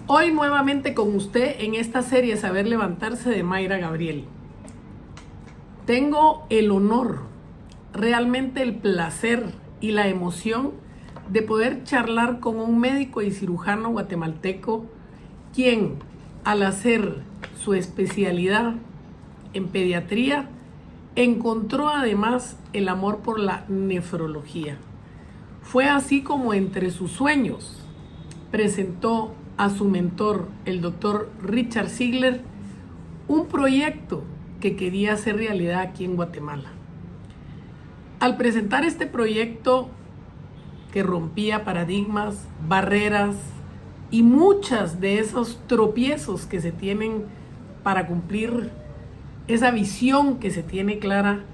Hoy nuevamente con usted en esta serie Saber Levantarse de Mayra Gabriel. Tengo el honor, realmente el placer y la emoción de poder charlar con un médico y cirujano guatemalteco quien, al hacer su especialidad en pediatría, encontró además el amor por la nefrología. Fue así como entre sus sueños presentó a su mentor, el doctor Richard Ziegler, un proyecto que quería hacer realidad aquí en Guatemala. Al presentar este proyecto que rompía paradigmas, barreras y muchas de esos tropiezos que se tienen para cumplir esa visión que se tiene clara,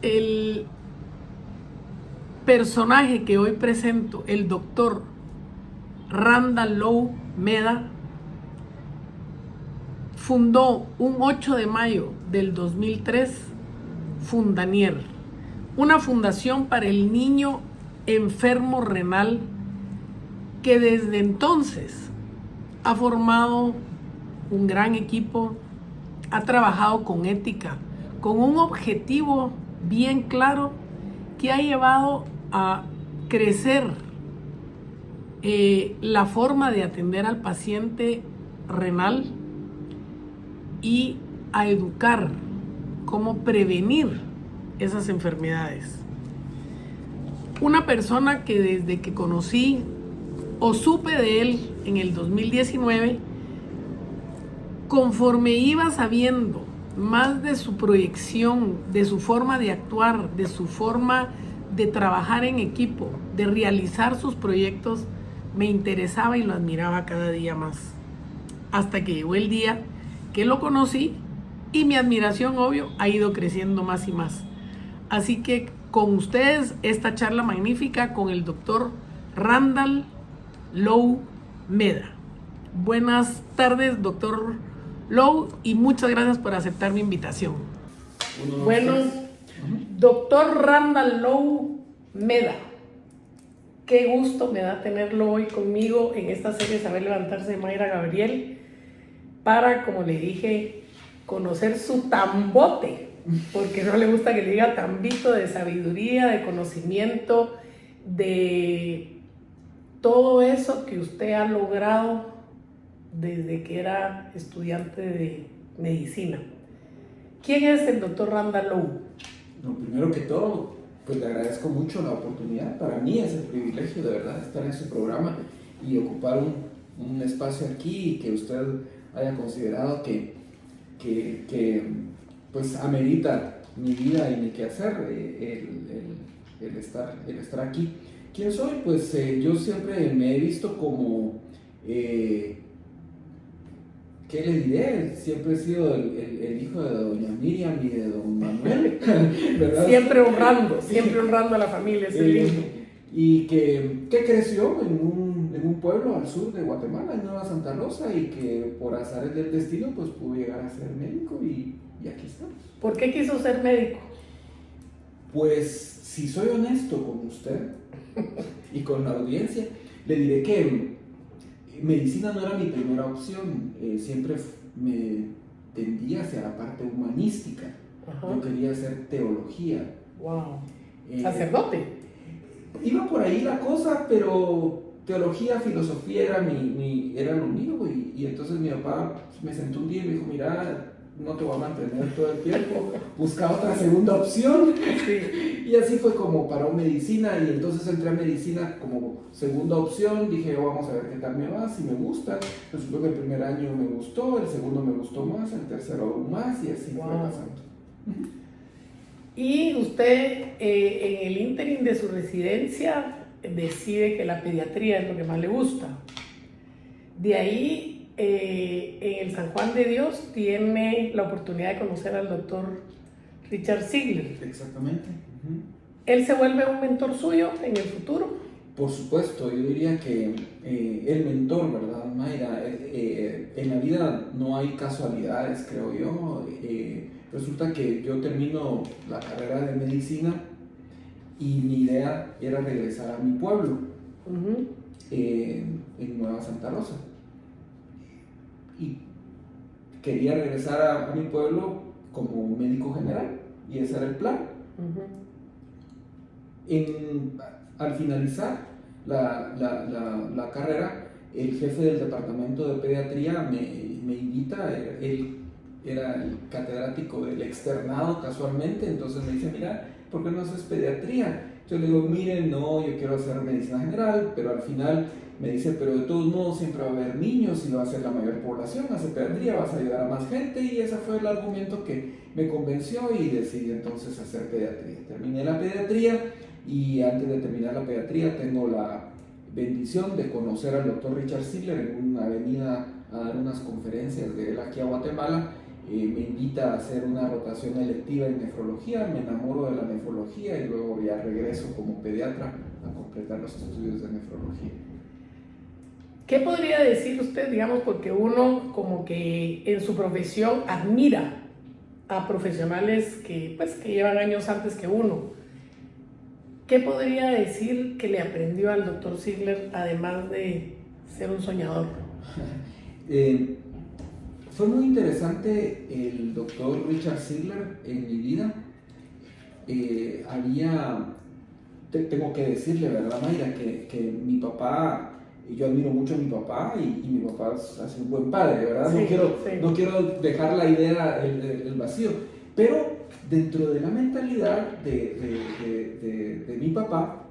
el personaje que hoy presento, el doctor Randall Lowe Meda, fundó un 8 de mayo del 2003 Fundanier, una fundación para el niño enfermo renal que desde entonces ha formado un gran equipo, ha trabajado con ética, con un objetivo bien claro que ha llevado a crecer la forma de atender al paciente renal y a educar cómo prevenir esas enfermedades. Una persona que desde que conocí o supe de él en el 2019, conforme iba sabiendo más de su proyección, de su forma de actuar, de su forma de trabajar en equipo, de realizar sus proyectos, me interesaba y lo admiraba cada día más. Hasta que llegó el día que lo conocí y mi admiración, obvio, ha ido creciendo más y más. Así que con ustedes esta charla magnífica con el doctor Randall Lowe Meda. Buenas tardes, doctor Lowe, y muchas gracias por aceptar mi invitación. Bueno, doctor Randall Lowe Meda, qué gusto me da tenerlo hoy conmigo en esta serie Saber Levantarse de Mayra Gabriel para, como le dije, conocer su tambote, porque no le gusta que le diga tambito, de sabiduría, de conocimiento, de todo eso que usted ha logrado desde que era estudiante de medicina. ¿Quién es el doctor Randall Lowe? No, primero que todo, pues le agradezco mucho la oportunidad. Para mí es el privilegio de verdad estar en su programa y ocupar un espacio aquí y que usted haya considerado que pues amerita mi vida y mi quehacer, el estar aquí. ¿Quién soy? Pues yo siempre me he visto como, ¿qué le diré? Siempre he sido el hijo de doña Miriam y de don Manuel, ¿verdad? Siempre honrando a la familia, es lindo. Y que creció en un pueblo al sur de Guatemala, en Nueva Santa Rosa, y que por azares del destino pues pude llegar a ser médico y aquí estamos. ¿Por qué quiso ser médico? Pues si soy honesto con usted y con la audiencia, le diré que medicina no era mi primera opción. Siempre me tendía hacia la parte humanística. Ajá. Yo quería hacer teología. Wow. ¿Sacerdote? Iba por ahí la cosa, pero teología, filosofía era lo mío, y entonces mi papá me sentó un día y me dijo: mira, no te voy a mantener todo el tiempo, busca otra segunda opción. Sí. Y así fue como paró medicina, y entonces entré a medicina como segunda opción. Dije, vamos a ver qué tal me va, si me gusta. Resultó que el primer año me gustó, el segundo me gustó más, el tercero aún más, y así fue pasando. Y usted, en el ínterin de su residencia, decide que la pediatría es lo que más le gusta. De ahí, en el San Juan de Dios, tiene la oportunidad de conocer al doctor Richard Ziegler. Exactamente. ¿Él se vuelve un mentor suyo en el futuro? Por supuesto, yo diría que el mentor, ¿verdad, Mayra? En la vida no hay casualidades, creo yo. Resulta que yo termino la carrera de medicina y mi idea era regresar a mi pueblo, en Nueva Santa Rosa. y quería regresar a mi pueblo como médico general, y ese era el plan. Al finalizar la carrera, el jefe del departamento de pediatría me invita, él era el catedrático del externado casualmente, entonces me dice, mira, ¿por qué no haces pediatría? Yo le digo, miren, no, yo quiero hacer medicina general, pero al final me dice, pero de todos modos siempre va a haber niños y va a ser la mayor población, hace pediatría, vas a ayudar a más gente, y ese fue el argumento que me convenció y decidí entonces hacer pediatría. Terminé la pediatría y antes de terminar la pediatría tengo la bendición de conocer al doctor Richard Ziegler en una avenida a dar unas conferencias de él aquí a Guatemala. Me invita a hacer una rotación electiva en nefrología, me enamoro de la nefrología y luego ya regreso como pediatra a completar los estudios de nefrología. ¿Qué podría decir usted, digamos, porque uno como que en su profesión admira a profesionales que llevan años antes que uno? ¿Qué podría decir que le aprendió al doctor Ziegler, además de ser un soñador? Fue muy interesante el doctor Richard Ziegler en mi vida. Tengo que decirle, ¿verdad, Mayra? Que mi papá, yo admiro mucho a mi papá y mi papá ha sido un buen padre, ¿verdad? Sí, no quiero dejar la idea, el vacío, pero dentro de la mentalidad de mi papá,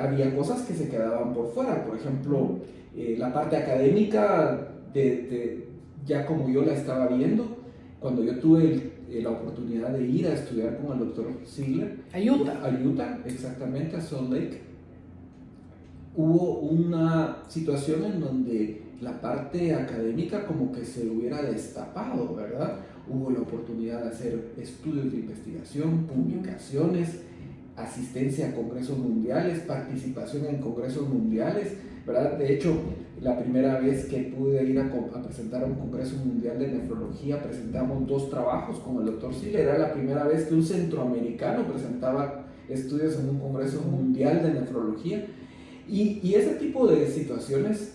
había cosas que se quedaban por fuera. Por ejemplo, la parte académica, ya como yo la estaba viendo, cuando yo tuve la oportunidad de ir a estudiar con el doctor Ziegler a Utah, exactamente, a Salt Lake, hubo una situación en donde la parte académica como que se hubiera destapado, ¿verdad? Hubo la oportunidad de hacer estudios de investigación, publicaciones, asistencia a congresos mundiales, participación en congresos mundiales, ¿verdad? De hecho, la primera vez que pude ir a presentar a un congreso mundial de nefrología, presentamos 2 trabajos con el doctor Ziegler. Era la primera vez que un centroamericano presentaba estudios en un congreso mundial de nefrología. Y ese tipo de situaciones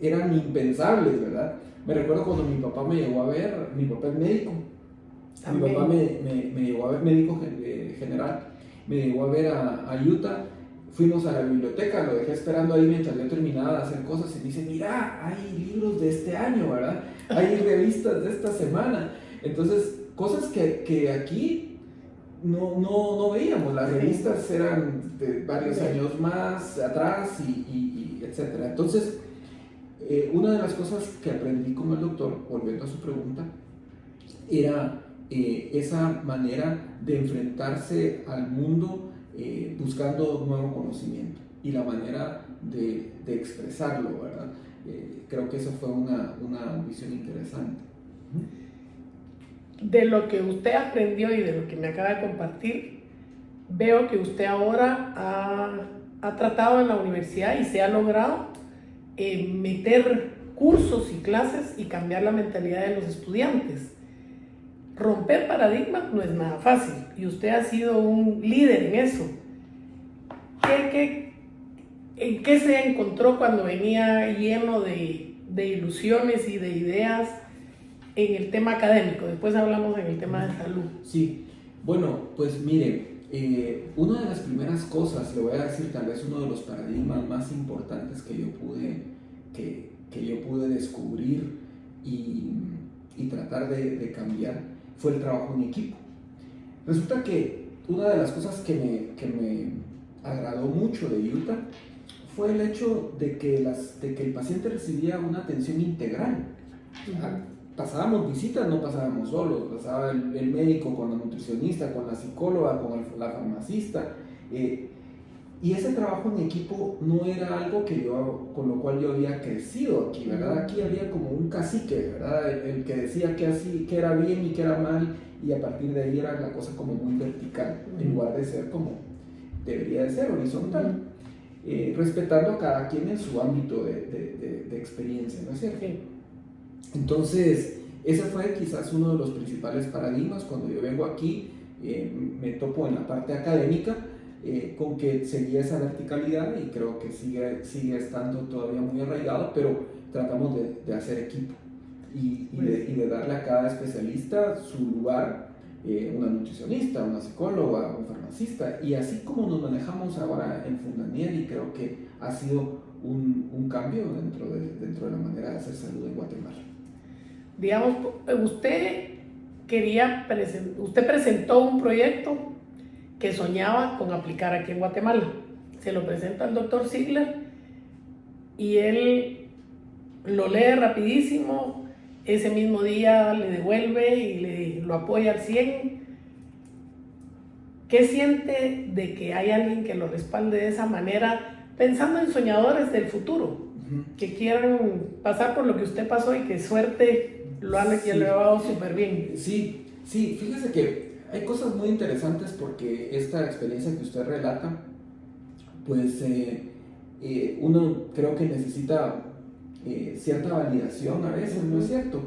eran impensables, ¿verdad? Me recuerdo cuando mi papá me llegó a ver, mi papá es médico. Mi papá me llegó a ver, médico general, me llegó a ver a Utah. Fuimos a la biblioteca, lo dejé esperando ahí mientras yo terminaba de hacer cosas y me dice, mira, hay libros de este año, ¿verdad? Hay revistas de esta semana. Entonces, cosas que aquí no veíamos. Las revistas eran de varios años más atrás y etcétera. Entonces, una de las cosas que aprendí con el doctor, volviendo a su pregunta, era esa manera de enfrentarse al mundo buscando nuevo conocimiento y la manera de expresarlo, ¿verdad? Creo que eso fue una visión interesante. De lo que usted aprendió y de lo que me acaba de compartir, veo que usted ahora ha tratado en la universidad y se ha logrado meter cursos y clases y cambiar la mentalidad de los estudiantes. Romper paradigmas no es nada fácil y usted ha sido un líder en eso. ¿En qué se encontró cuando venía lleno de ilusiones y de ideas en el tema académico? Después hablamos en el tema de salud. Sí, bueno, pues mire, una de las primeras cosas, le voy a decir tal vez uno de los paradigmas más importantes que yo pude descubrir y tratar de cambiar fue el trabajo en equipo. Resulta que una de las cosas que me agradó mucho de Utah fue el hecho de que el paciente recibía una atención integral. Pasábamos visitas, no pasábamos solos, pasaba el médico con la nutricionista, con la psicóloga, con la farmacista. Y ese trabajo en equipo no era algo con lo cual yo había crecido aquí, ¿verdad? Aquí había como un cacique, ¿verdad? El que decía que era bien y que era mal, y a partir de ahí era la cosa como muy vertical, en lugar de ser como debería de ser, horizontal, respetando a cada quien en su ámbito de experiencia, ¿no es cierto? Entonces, ese fue quizás uno de los principales paradigmas. Cuando yo vengo aquí, me topo en la parte académica, con que seguía esa verticalidad y creo que sigue estando todavía muy arraigado, pero tratamos de hacer equipo y de darle a cada especialista su lugar, una nutricionista, una psicóloga, un farmacista, y así como nos manejamos ahora en Fundanier, y creo que ha sido un cambio dentro de la manera de hacer salud en Guatemala. Digamos, usted presentó un proyecto que soñaba con aplicar aquí en Guatemala. Se lo presenta al doctor Ziegler y él lo lee rapidísimo, ese mismo día le devuelve y lo apoya al 100. ¿Qué siente de que hay alguien que lo respalde de esa manera, pensando en soñadores del futuro, que quieran pasar por lo que usted pasó y que suerte lo han llevado súper bien? Sí, fíjese que hay cosas muy interesantes porque esta experiencia que usted relata, pues uno creo que necesita cierta validación a veces, ¿no es cierto?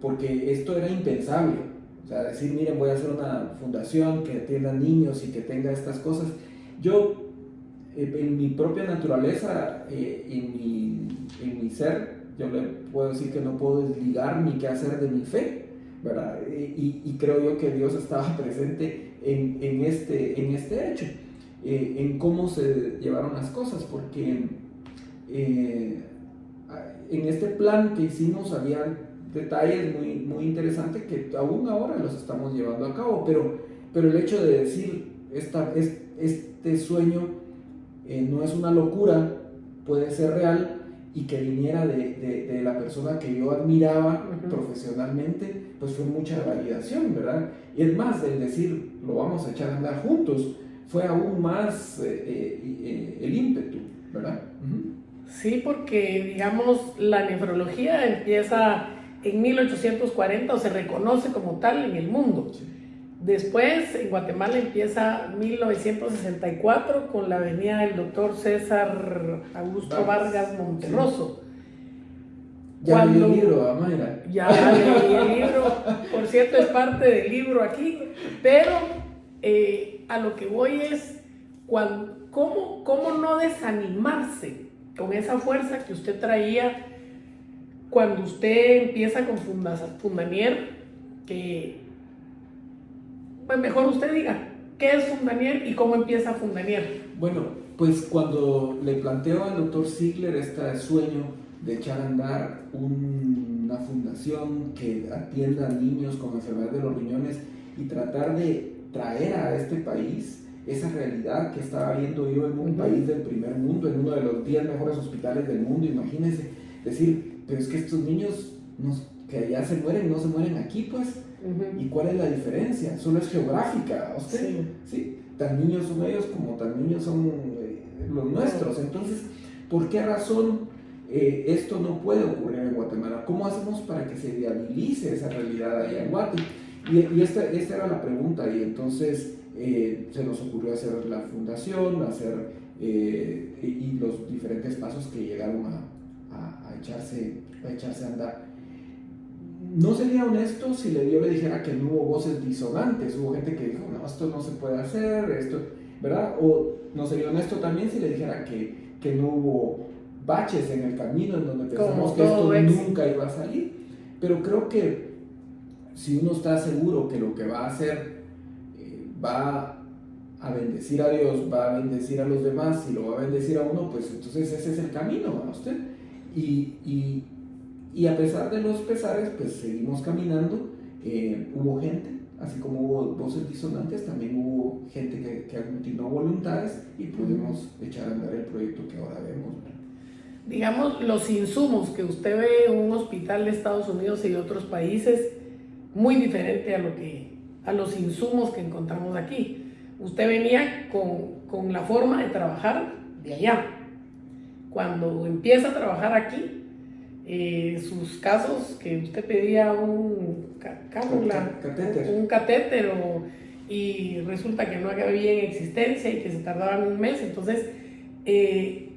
Porque esto era impensable, o sea, decir, miren, voy a hacer una fundación que atienda niños y que tenga estas cosas. Yo, en mi propia naturaleza, en mi ser, yo le puedo decir que no puedo desligar ni qué hacer de mi fe, ¿verdad? Y creo yo que Dios estaba presente en este hecho, en cómo se llevaron las cosas, porque en este plan que hicimos había detalles muy interesantes que aún ahora los estamos llevando a cabo, pero el hecho de decir este sueño no es una locura, puede ser real, y que viniera de la persona que yo admiraba profesionalmente, pues fue mucha validación, ¿verdad? Y es más, el decir, lo vamos a echar a andar juntos, fue aún más el ímpetu, ¿verdad? Sí, porque digamos, la nefrología empieza en 1840 o se reconoce como tal en el mundo. Sí. Después, en Guatemala empieza 1964 con la venida del doctor César Augusto Vargas Monterroso. Sí. Ya leí el libro, Mayra. Ya leí el libro, por cierto, es parte del libro aquí, pero a lo que voy es, ¿cómo no desanimarse con esa fuerza que usted traía cuando usted empieza con Fundanier? Que pues mejor usted diga, ¿qué es Fundanier y cómo empieza Fundanier? Bueno, pues cuando le planteo al doctor Ziegler este sueño de echar a andar una fundación que atienda a niños con enfermedades de los riñones y tratar de traer a este país esa realidad que estaba viendo yo en un país del primer mundo, en uno de los 10 mejores hospitales del mundo, imagínense, decir, pero es que estos niños que allá se mueren, no se mueren aquí, pues. ¿Y cuál es la diferencia? Solo es geográfica, ¿usted? Sí. Tan niños son ellos como tan niños son los nuestros. Entonces, ¿por qué razón esto no puede ocurrir en Guatemala? ¿Cómo hacemos para que se viabilice esa realidad allá en Guate? Y esta era la pregunta, y entonces se nos ocurrió hacer la fundación, y los diferentes pasos que llegaron a echarse a andar. No sería honesto si yo le dijera que no hubo voces disonantes, hubo gente que dijo, no, esto no se puede hacer, esto, ¿verdad? O no sería honesto también si le dijera que no hubo baches en el camino en donde pensamos que esto nunca iba a salir. Pero creo que si uno está seguro que lo que va a hacer va a bendecir a Dios, va a bendecir a los demás y lo va a bendecir a uno, pues entonces ese es el camino, ¿a usted? Y a pesar de los pesares, pues seguimos caminando. Hubo gente, así como hubo voces disonantes, también hubo gente que aglutinó voluntades y pudimos echar a andar el proyecto que ahora vemos. Digamos, los insumos que usted ve en un hospital de Estados Unidos y de otros países, muy diferente a los insumos que encontramos aquí. Usted venía con la forma de trabajar de allá. Cuando empieza a trabajar aquí, sus casos que usted pedía un catéter y resulta que no había en existencia y que se tardaban un mes, entonces el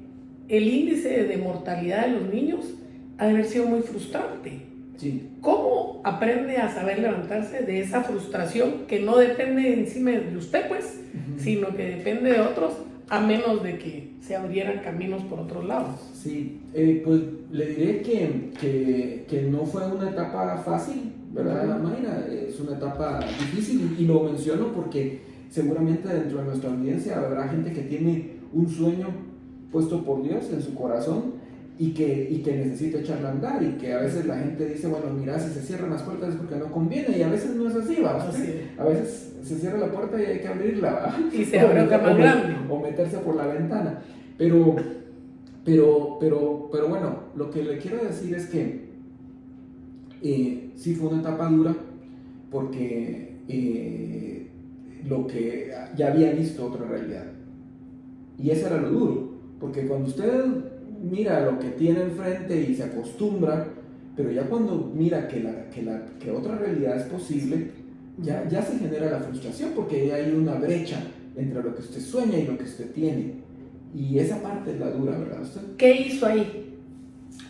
índice de mortalidad de los niños ha de haber sido muy frustrante. Sí. ¿Cómo aprende a saber levantarse de esa frustración que no depende encima de usted, pues, sino que depende de otros, a menos de que se abrieran caminos por otros lados. Sí, pues le diré que no fue una etapa fácil, ¿verdad, Mayra? Es una etapa difícil y lo menciono porque seguramente dentro de nuestra audiencia habrá gente que tiene un sueño puesto por Dios en su corazón y que necesita echarla a andar, y que a veces la gente dice, bueno, mira, si se cierran las puertas es porque no conviene, y a veces no es así, ¿va? A veces se cierra la puerta y hay que abrirla, ¿va? Y se abre otra más grande. O meterse por la ventana. Pero bueno, lo que le quiero decir es que sí fue una etapa dura, porque lo que ya había visto otra realidad. Y eso era lo duro, porque cuando usted mira lo que tiene enfrente y se acostumbra, pero ya cuando mira que otra realidad es posible, ya se genera la frustración, porque ya hay una brecha entre lo que usted sueña y lo que usted tiene. Y esa parte es la dura, ¿verdad usted? ¿Qué hizo ahí?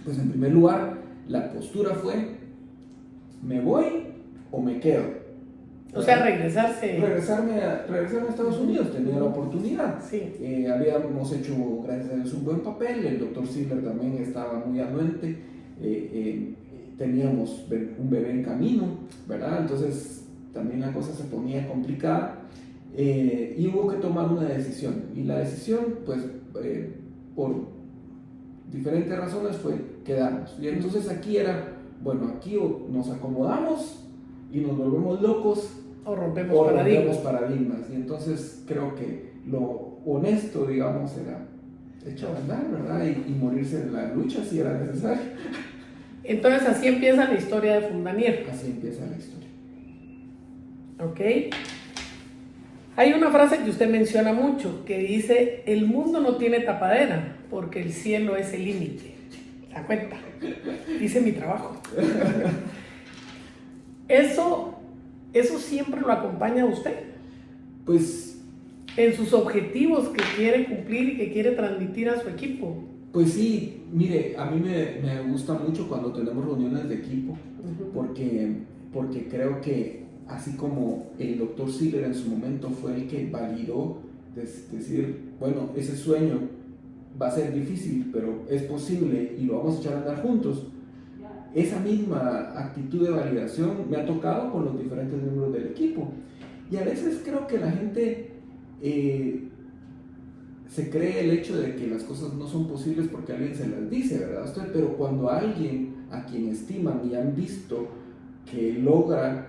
Pues en primer lugar, la postura fue, ¿me voy o me quedo? O sea, regresarme a Estados Unidos, tenía la oportunidad. Sí. Habíamos hecho, gracias a Dios, un buen papel, el doctor Ziller también estaba muy anuente, teníamos un bebé en camino, ¿verdad? Entonces también la cosa se ponía complicada, y hubo que tomar una decisión, y la decisión, pues, por diferentes razones fue quedarnos. Y entonces aquí era, bueno, aquí o nos acomodamos y nos volvemos locos, o rompemos paradigmas. Y entonces creo que lo honesto, digamos, era echar a andar, ¿verdad? Y morirse en la lucha si era necesario. Entonces así empieza la historia de Fundanier. Así empieza la historia. Ok. Hay una frase que usted menciona mucho, que dice, el mundo no tiene tapadera, porque el cielo es el límite. ¿Se da cuenta? Dice mi trabajo. ¿Eso siempre lo acompaña a usted? Pues, en sus objetivos que quiere cumplir y que quiere transmitir a su equipo. Pues sí, mire, a mí me gusta mucho cuando tenemos reuniones de equipo, porque creo que así como el doctor Ziller en su momento fue el que validó, decir, bueno, ese sueño va a ser difícil, pero es posible y lo vamos a echar a andar juntos. Esa misma actitud de validación me ha tocado con los diferentes miembros del equipo. Y a veces creo que la gente se cree el hecho de que las cosas no son posibles porque alguien se las dice, ¿verdad usted? Pero cuando alguien a quien estiman y han visto que logra,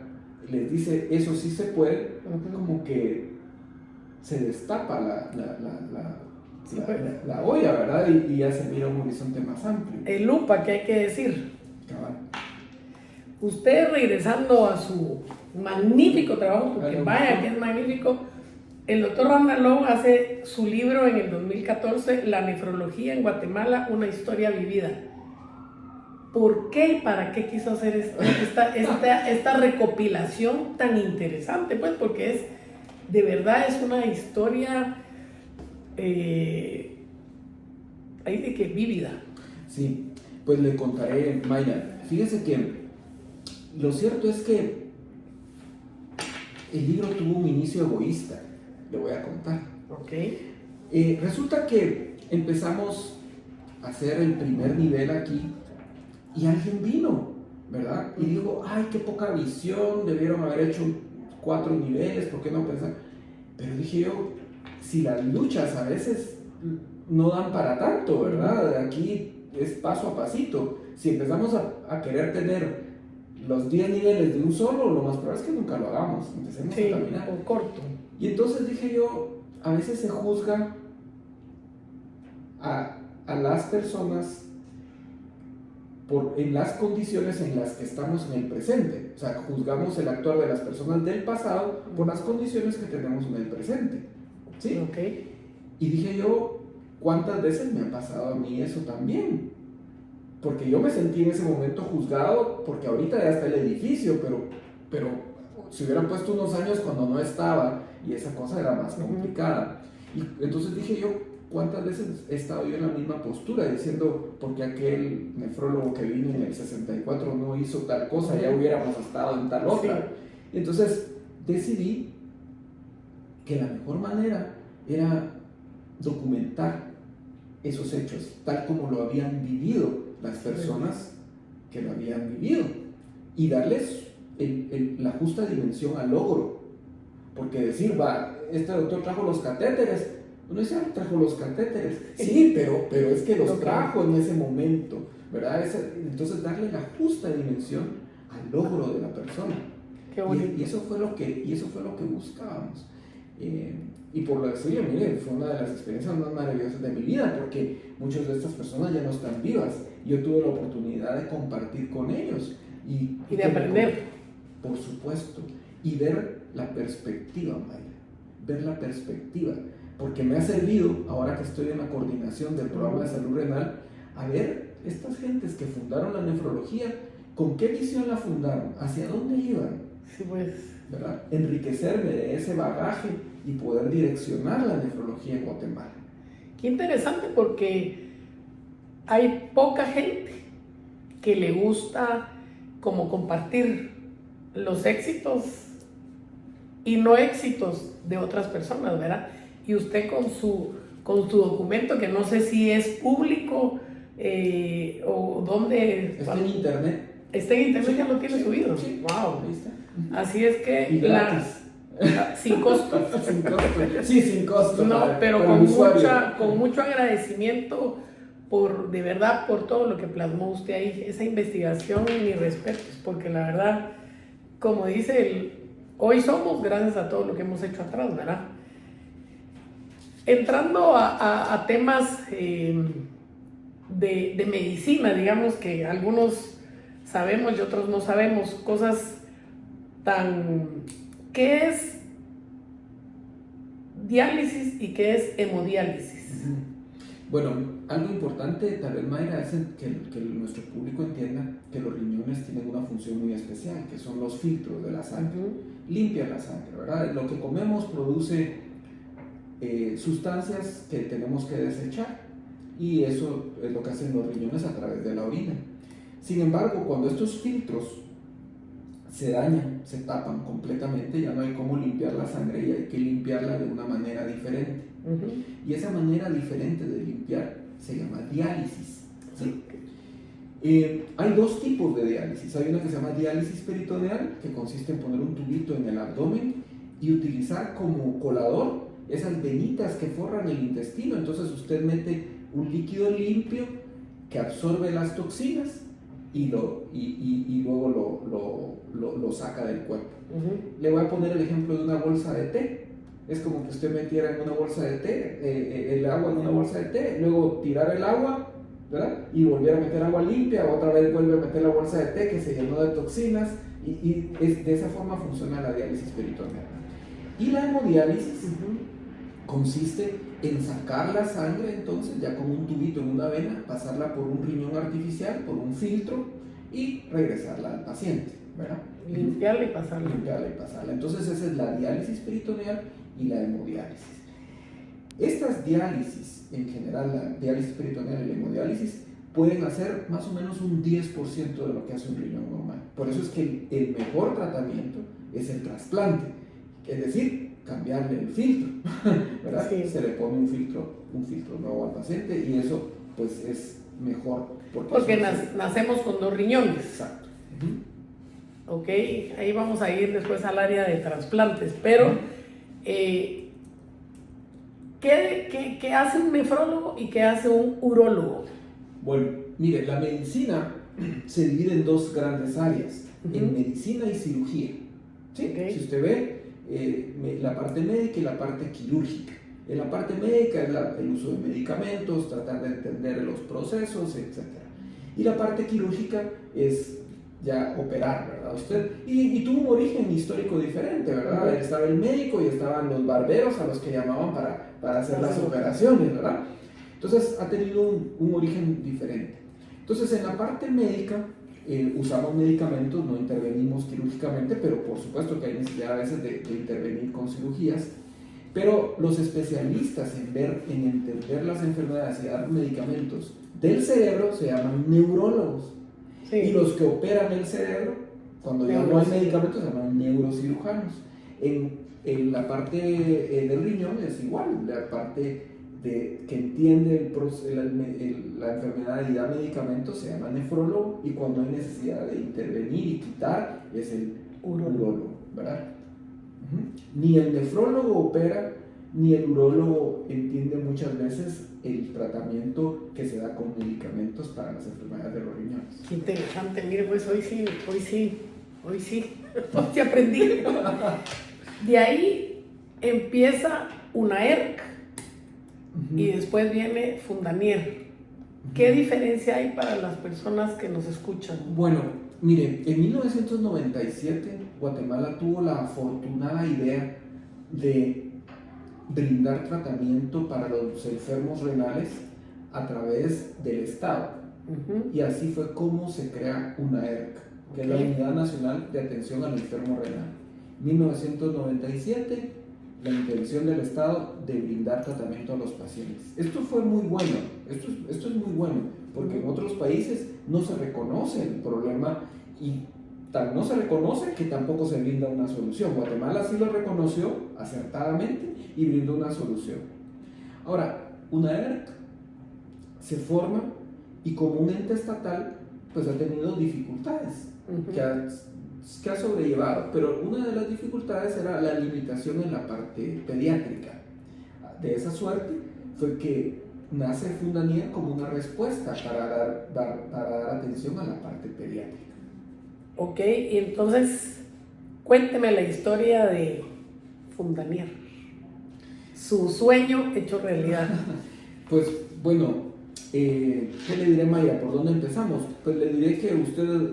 les dice, eso sí se puede, como que se destapa la olla, ¿verdad? Y ya se mira un horizonte más amplio. El lupa, que hay que decir. Cabal. Usted, regresando a su magnífico trabajo, porque vaya que es magnífico, el doctor Randall Lowe hace su libro en el 2014, La nefrología en Guatemala, una historia vivida. ¿Por qué y para qué quiso hacer esta recopilación tan interesante? Pues porque es, de verdad, es una historia ahí de que vívida. Sí, pues le contaré, Mayra. Fíjese que lo cierto es que el libro tuvo un inicio egoísta, le voy a contar. Okay. Resulta que empezamos a hacer el primer nivel aquí y alguien vino, ¿verdad? Y dijo, ay, qué poca visión, debieron haber hecho 4 niveles, ¿por qué no pensar? Pero dije yo, si las luchas a veces no dan para tanto, ¿verdad? Aquí es paso a pasito. Si empezamos a querer tener los 10 niveles de un solo, lo más probable es que nunca lo hagamos, empecemos a caminar. O corto. Y entonces dije yo, a veces se juzga a las personas en las condiciones en las que estamos en el presente. O sea, juzgamos el actuar de las personas del pasado por las condiciones que tenemos en el presente. ¿Sí? Okay. Y dije yo, ¿cuántas veces me ha pasado a mí eso también? Porque yo me sentí en ese momento juzgado, porque ahorita ya está el edificio, pero si hubieran puesto unos años cuando no estaba, y esa cosa era más complicada. Y entonces dije yo, ¿cuántas veces he estado yo en la misma postura diciendo, porque aquel nefrólogo que vino en el 64 no hizo tal cosa, ya hubiéramos estado en tal otra? Y entonces decidí que la mejor manera era documentar esos hechos, tal como lo habían vivido las personas que lo habían vivido, y darles la justa dimensión al logro. Porque decir, este doctor trajo los catéteres, uno dice, trajo los catéteres, sí, pero es que los trajo en ese momento, ¿verdad? Entonces darle la justa dimensión al logro de la persona. Qué bonito. Y eso fue lo que buscábamos. Y por lo suyo, mire, fue una de las experiencias más maravillosas de mi vida, porque muchas de estas personas ya no están vivas. Yo tuve la oportunidad de compartir con ellos. Y de aprender. Por supuesto. Y ver la perspectiva, Mayra. Ver la perspectiva. Porque me ha servido, ahora que estoy en la coordinación del programa de salud renal, a ver estas gentes que fundaron la nefrología, ¿con qué visión la fundaron? ¿Hacia dónde iban? Sí, pues. ¿Verdad? Enriquecerme de ese bagaje y poder direccionar la nefrología en Guatemala. Qué interesante, porque hay poca gente que le gusta como compartir los éxitos y no éxitos de otras personas, ¿verdad? Y usted con su documento, que no sé si es público o dónde... Está en internet. Está en internet, sí, ya lo tiene subido. Sí. Wow. Ahí está. Así es que... Y gratis. Sin costo. Sin costo. Sí, sin costo. No, pero con mucho agradecimiento de verdad por todo lo que plasmó usted ahí. Esa investigación, mis respetos, porque la verdad, como dice hoy somos gracias a todo lo que hemos hecho atrás, ¿verdad? Entrando a temas de medicina, digamos que algunos sabemos y otros no sabemos, cosas ¿qué es diálisis y qué es hemodiálisis? Bueno, algo importante tal vez, Mayra, es que nuestro público entienda que los riñones tienen una función muy especial, que son los filtros de la sangre. Limpian la sangre, ¿verdad? Lo que comemos produce sustancias que tenemos que desechar, y eso es lo que hacen los riñones a través de la orina. Sin embargo, cuando estos filtros se dañan, se tapan completamente, ya no hay cómo limpiar la sangre y hay que limpiarla de una manera diferente. Y esa manera diferente de limpiar se llama diálisis, ¿sí? Hay dos tipos de diálisis. Hay una que se llama diálisis peritoneal, que consiste en poner un tubito en el abdomen y utilizar como colador esas venitas que forran el intestino. Entonces usted mete un líquido limpio que absorbe las toxinas y luego lo saca del cuerpo. Le voy a poner el ejemplo de una bolsa de té. Es como que usted metiera en una bolsa de té el agua en una bolsa de té, luego tirar el agua, ¿verdad? Y volver a meter agua limpia, otra vez vuelve a meter la bolsa de té que se llenó de toxinas, y de esa forma funciona la diálisis peritoneal. Y la hemodiálisis consiste en sacar la sangre, entonces ya con un tubito en una vena, pasarla por un riñón artificial, por un filtro, y regresarla al paciente, ¿verdad? Limpiarla y pasarla. Entonces esa es la diálisis peritoneal y la hemodiálisis. Estas diálisis, en general, la diálisis peritoneal y la hemodiálisis, pueden hacer más o menos un 10% de lo que hace un riñón normal. Por eso es que el mejor tratamiento es el trasplante, es decir, cambiarle el filtro, ¿verdad? Sí. Se le pone un filtro nuevo al paciente, y eso pues es mejor. Porque nacemos con 2 riñones. Exacto. Ok, ahí vamos a ir después al área de trasplantes, pero ¿qué hace un nefrólogo y qué hace un urólogo? Bueno, mire, la medicina se divide en 2 grandes áreas, en medicina y cirugía, ¿sí? Okay. Si usted ve, la parte médica y la parte quirúrgica. En la parte médica es el uso de medicamentos, tratar de entender los procesos, etc. Y la parte quirúrgica es ya operar, ¿verdad? Usted, y tuvo un origen histórico diferente, ¿verdad? Estaba el médico y estaban los barberos a los que llamaban para hacer las operaciones, ¿verdad? Entonces ha tenido un origen diferente. Entonces en la parte médica usamos medicamentos, no intervenimos quirúrgicamente, pero por supuesto que hay necesidad a veces de intervenir con cirugías. Pero los especialistas en entender las enfermedades y dar medicamentos del cerebro se llaman neurólogos. Sí. Y los que operan el cerebro, cuando ya no hay medicamentos, se llaman neurocirujanos. En En la parte del riñón es igual, la parte que entiende la enfermedad y da medicamentos se llama nefrólogo, y cuando hay necesidad de intervenir y quitar es el urólogo, ¿verdad? Ni el nefrólogo opera, ni el urólogo entiende muchas veces el tratamiento que se da con medicamentos para las enfermedades de los riñones. Qué interesante, mire, pues hoy sí aprendí. De ahí empieza una ERC y después viene Fundanier. ¿Qué diferencia hay para las personas que nos escuchan? Bueno, mire, en 1997 Guatemala tuvo la afortunada idea de brindar tratamiento para los enfermos renales a través del Estado. Y así fue como se crea una ERC, que es la Unidad Nacional de Atención al Enfermo Renal. 1997, la intención del Estado de brindar tratamiento a los pacientes. Esto fue muy bueno, esto es muy bueno, porque en otros países no se reconoce el problema, y no se reconoce que tampoco se brinda una solución. Guatemala sí lo reconoció acertadamente y brindó una solución. Ahora, una ERC se forma y como un ente estatal pues ha tenido dificultades que ha sobrellevado, pero una de las dificultades era la limitación en la parte pediátrica. De esa suerte fue que nace Fundanier como una respuesta para dar atención a la parte pediátrica. Ok, y entonces cuénteme la historia de Fundanier, su sueño hecho realidad. Pues bueno, ¿qué le diré, Maya? ¿Por dónde empezamos? Pues le diré que usted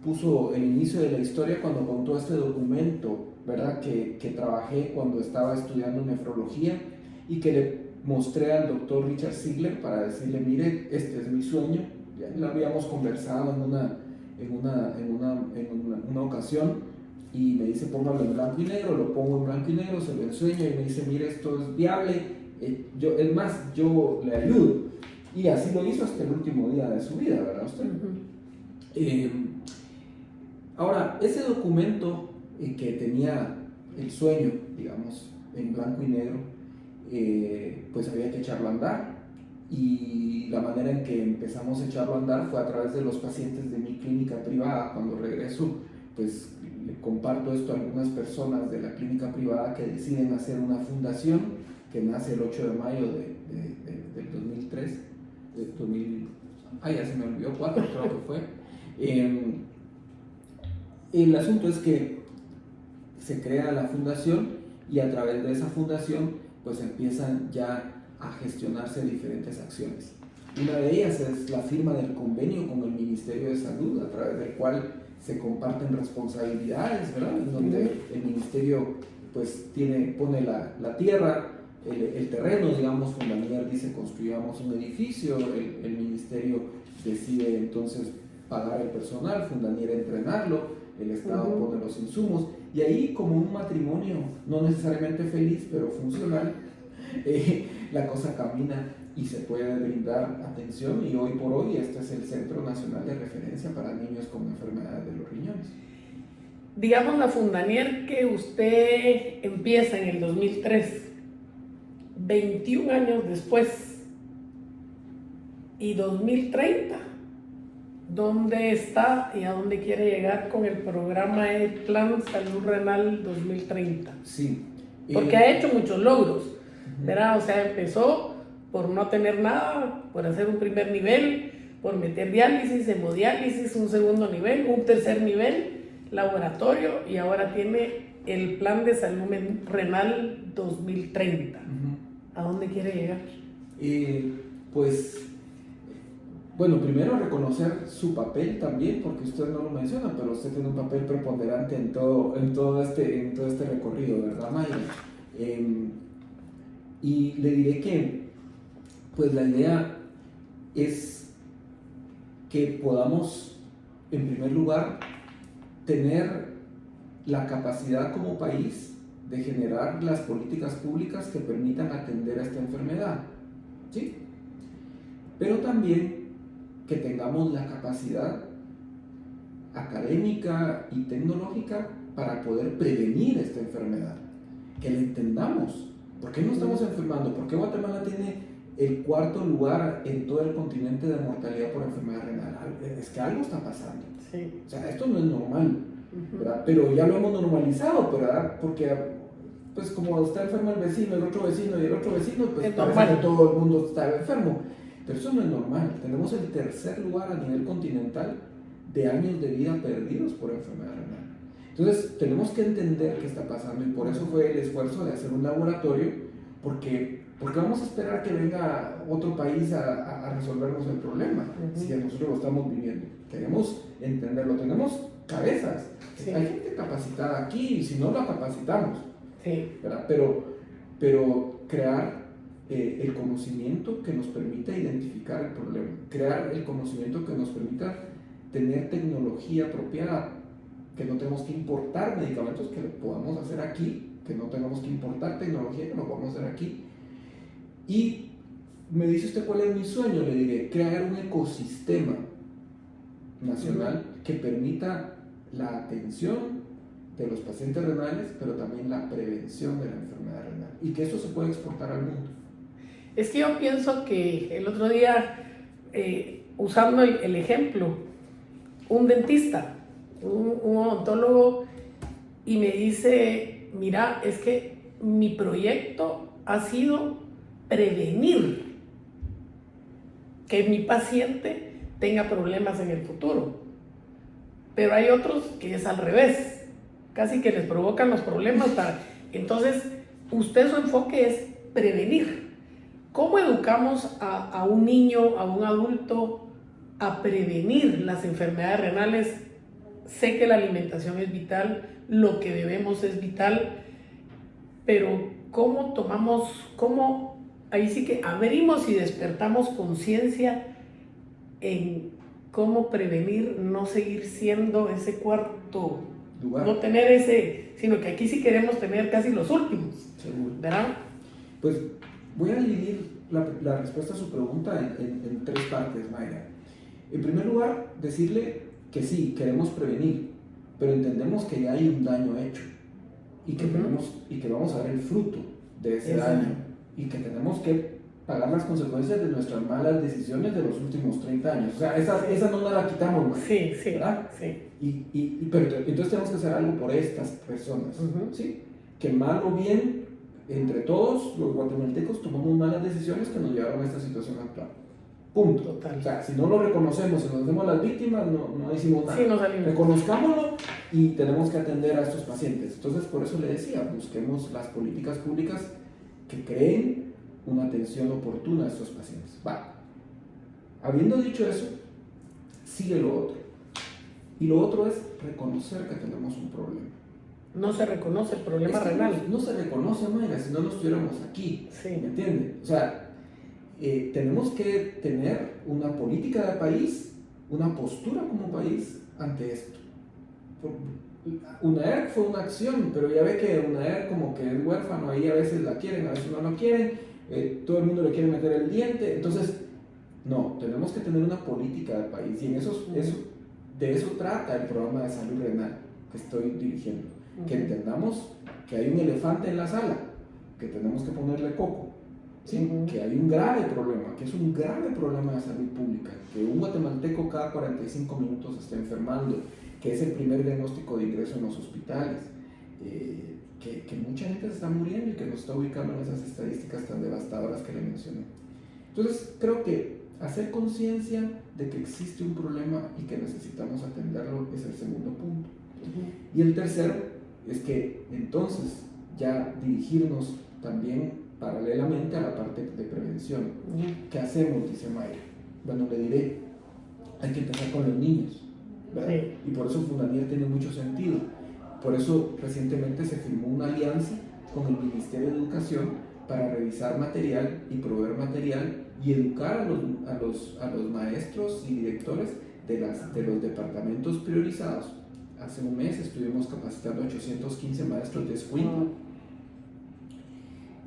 puso el inicio de la historia cuando contó este documento, ¿verdad? Que trabajé cuando estaba estudiando nefrología y que le mostré al doctor Richard Ziegler para decirle, mire, este es mi sueño. Ya lo habíamos conversado en una ocasión, y me dice, póngalo en blanco y negro. Lo pongo en blanco y negro, se lo enseño y me dice, mire, esto es viable, yo le ayudo. Y así lo hizo hasta el último día de su vida, ¿verdad usted? Ahora, ese documento que tenía el sueño, digamos, en blanco y negro, pues había que echarlo a andar, y la manera en que empezamos a echarlo a andar fue a través de los pacientes de mi clínica privada. Cuando regreso, pues le comparto esto a algunas personas de la clínica privada que deciden hacer una fundación que nace el 8 de mayo del 2003, ya se me olvidó, 4 creo que fue. El asunto es que se crea la fundación, y a través de esa fundación pues empiezan ya a gestionarse diferentes acciones. Una de ellas es la firma del convenio con el Ministerio de Salud, a través del cual se comparten responsabilidades, ¿verdad? En donde el ministerio pues pone la tierra, el terreno, digamos. Fundanier dice construyamos un edificio, el ministerio decide entonces pagar el personal, Fundanier entrenarlo, el Estado pone los insumos, y ahí, como un matrimonio no necesariamente feliz pero funcional, la cosa camina y se puede brindar atención, y hoy por hoy este es el Centro Nacional de Referencia para niños con enfermedades de los riñones. Digamos, la Fundanier que usted empieza en el 2003, 21 años después, y 2030, ¿dónde está y a dónde quiere llegar con el programa de Plan Salud Renal 2030? Sí. Porque ha hecho muchos logros, ¿verdad? O sea, empezó por no tener nada, por hacer un primer nivel, por meter diálisis, hemodiálisis, un segundo nivel, un tercer nivel, laboratorio, y ahora tiene el Plan de Salud Renal 2030. ¿A dónde quiere llegar? Pues, bueno, primero reconocer su papel también, porque usted no lo menciona, pero usted tiene un papel preponderante en todo este recorrido, ¿verdad, Maya? Y le diré que pues la idea es que podamos, en primer lugar, tener la capacidad como país de generar las políticas públicas que permitan atender a esta enfermedad, ¿sí? Pero también que tengamos la capacidad académica y tecnológica para poder prevenir esta enfermedad, que la entendamos. ¿Por qué no estamos enfermando? ¿Por qué Guatemala tiene el 4º lugar en todo el continente de mortalidad por enfermedad renal? Es que algo está pasando. Sí. O sea, esto no es normal, ¿verdad? Pero ya lo hemos normalizado, ¿verdad? Porque pues como está enfermo el vecino, el otro vecino y el otro vecino, pues es parece normal que todo el mundo está enfermo. Pero eso no es normal. Tenemos el 3er lugar a nivel continental de años de vida perdidos por enfermedad renal. Entonces tenemos que entender qué está pasando, y por eso fue el esfuerzo de hacer un laboratorio, porque vamos a esperar que venga otro país a resolvernos el problema, si nosotros lo estamos viviendo. Queremos entenderlo, tenemos cabezas, sí. Hay gente capacitada aquí, y si no la capacitamos, sí. ¿Verdad? Pero crear el conocimiento que nos permita identificar el problema, crear el conocimiento que nos permita tener tecnología apropiada, que no tenemos que importar medicamentos, que lo podamos hacer aquí, que no tengamos que importar tecnología, que lo podamos hacer aquí. Y me dice usted cuál es mi sueño, le diré, crear un ecosistema nacional que permita la atención de los pacientes renales, pero también la prevención de la enfermedad renal, y que eso se pueda exportar al mundo. Es que yo pienso que el otro día, usando el ejemplo, un dentista, un odontólogo, y me dice, mira, es que mi proyecto ha sido prevenir que mi paciente tenga problemas en el futuro. Pero hay otros que es al revés, casi que les provocan los problemas. Entonces, usted, su enfoque es prevenir. ¿Cómo educamos a un niño, a un adulto, a prevenir las enfermedades renales? Sé que la alimentación es vital, lo que bebemos es vital, pero ahí sí que abrimos y despertamos conciencia en cómo prevenir, no seguir siendo ese 4º lugar, no tener ese, sino que aquí sí queremos tener casi los últimos. Seguro. ¿Verdad? Pues voy a dividir la respuesta a su pregunta en 3 partes, Mayra. En primer lugar, decirle que sí, queremos prevenir, pero entendemos que ya hay un daño hecho, y que vamos a ver el fruto de ese daño, y que tenemos que pagar las consecuencias de nuestras malas decisiones de los últimos 30 años. O sea, esa no la quitamos más. Sí, ¿verdad? Sí. Pero entonces tenemos que hacer algo por estas personas, ¿sí? Que mal o bien, entre todos los guatemaltecos tomamos malas decisiones que nos llevaron a esta situación actual. Punto. Total. O sea, si no lo reconocemos, si nos hacemos las víctimas, no hicimos nada. Sí, no salimos. Reconozcámoslo y tenemos que atender a estos pacientes. Entonces, por eso le decía, busquemos las políticas públicas que creen una atención oportuna a estos pacientes. Va. Habiendo dicho eso, sigue lo otro. Y lo otro es reconocer que tenemos un problema. No se reconoce el problema renal. No se reconoce, Mayra, si no estuviéramos aquí. Sí. ¿Me entiende? O sea, tenemos que tener una política de país, una postura como país ante esto. UNAER fue una acción, pero ya ve que UNAER como que es huérfano, ahí a veces la quieren, a veces no la quieren, todo el mundo le quiere meter el diente. Entonces, no, tenemos que tener una política de país, y de eso trata el programa de salud renal que estoy dirigiendo. Que entendamos que hay un elefante en la sala, que tenemos que ponerle coco, ¿sí? Que hay un grave problema, que es un grave problema de salud pública, que un guatemalteco cada 45 minutos está enfermando, que es el primer diagnóstico de ingreso en los hospitales, que mucha gente se está muriendo y que nos está ubicando en esas estadísticas tan devastadoras que le mencioné. Entonces, creo que hacer conciencia de que existe un problema y que necesitamos atenderlo es el segundo punto. Y el tercero es que entonces ya dirigirnos también paralelamente a la parte de prevención. ¿Qué hacemos? Dice Mayra. Bueno, le diré, hay que empezar con los niños, ¿verdad? Sí. Y por eso Fundanier tiene mucho sentido. Por eso recientemente se firmó una alianza con el Ministerio de Educación para revisar material y proveer material y educar a los maestros y directores de los departamentos priorizados. Hace un mes estuvimos capacitando a 815 maestros de Escuintla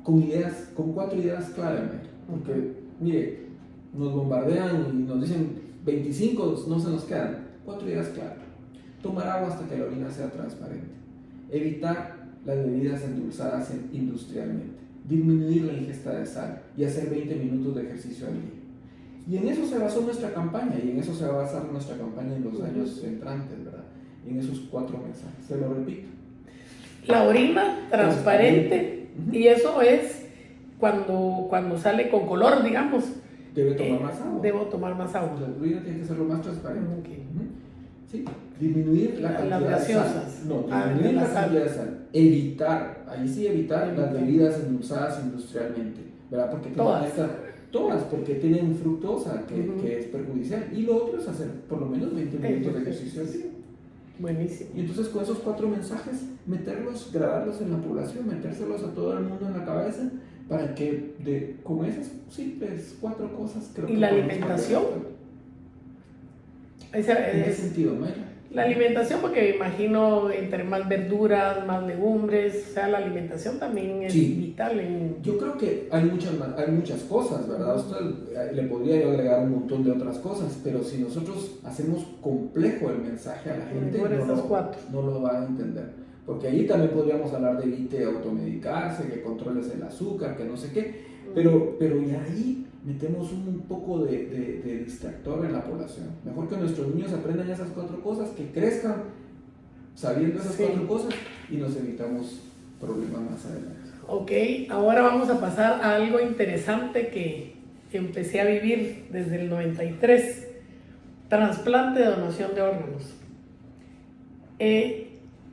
con 4 ideas claras, porque mire, nos bombardean y nos dicen 25 no se nos quedan. 4 ideas claras. Tomar agua hasta que la orina sea transparente. evitar las bebidas endulzadas industrialmente, disminuir la ingesta de sal y hacer 20 minutos de ejercicio al día. Y en eso se basó nuestra campaña, y en eso se va a basar nuestra campaña en los años entrantes, ¿verdad? En esos 4 mensajes. Se lo repito. La orina transparente, y eso es cuando sale con color, digamos. Debe tomar más agua. Debo tomar más agua. La orina tiene que ser lo más transparente. Okay. Sí, disminuir la cantidad las gaseosas. de sal. No, disminuir la cantidad de sal. Evitar, ahí sí evitar las bebidas endulzadas industrialmente, ¿verdad? Porque todas, porque tienen fructosa que es perjudicial. Y lo otro es hacer por lo menos 20 minutos de ejercicio al día. Buenísimo. Y entonces con esos 4 mensajes, grabarlos en la población, metérselos a todo el mundo en la cabeza, para que con esas simples 4 cosas creo que... ¿Y la alimentación? ¿En qué sentido, Mayra? La alimentación, porque me imagino entre más verduras, más legumbres, o sea, la alimentación también es vital. Yo creo que hay muchas cosas, ¿verdad? Usted le podría yo agregar un montón de otras cosas, pero si nosotros hacemos complejo el mensaje a la gente, no lo va a entender. Porque ahí también podríamos hablar de evite automedicarse, que controles el azúcar, que no sé qué, pero y ahí metemos un poco de distractor en la población. Mejor que nuestros niños aprendan esas 4 cosas, que crezcan sabiendo esas 4 cosas, y nos evitamos problemas más adelante. Ok, ahora vamos a pasar a algo interesante que empecé a vivir desde el 93, trasplante de donación de órganos.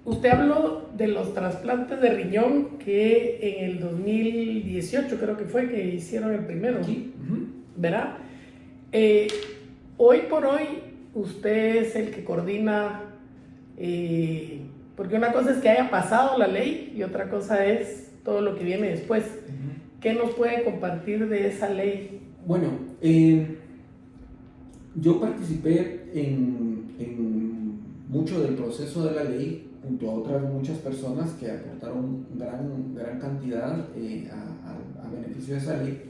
Usted habló de los trasplantes de riñón que en el 2018 creo que fue que hicieron el primero, Sí. ¿Verdad? Hoy por hoy usted es el que coordina, porque una cosa es que haya pasado la ley y otra cosa es todo lo que viene después. ¿Qué nos puede compartir de esa ley? Bueno, yo participé en mucho del proceso de la ley junto a otras muchas personas que aportaron gran cantidad a beneficio de esa ley.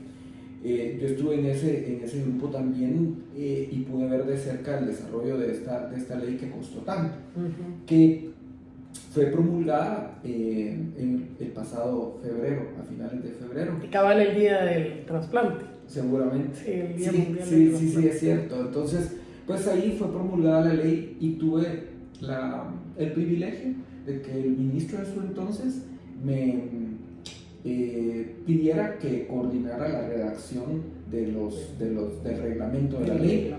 Yo estuve en ese grupo también y pude ver de cerca el desarrollo de esta ley que costó tanto, que fue promulgada en el pasado febrero, a finales de febrero. Y cabal el día del trasplante. Seguramente. Sí, el día mundial del trasplante. Sí, es cierto. Entonces, pues ahí fue promulgada la ley y tuve el privilegio de que el ministro de su entonces me pidiera que coordinara la redacción del reglamento de la ley,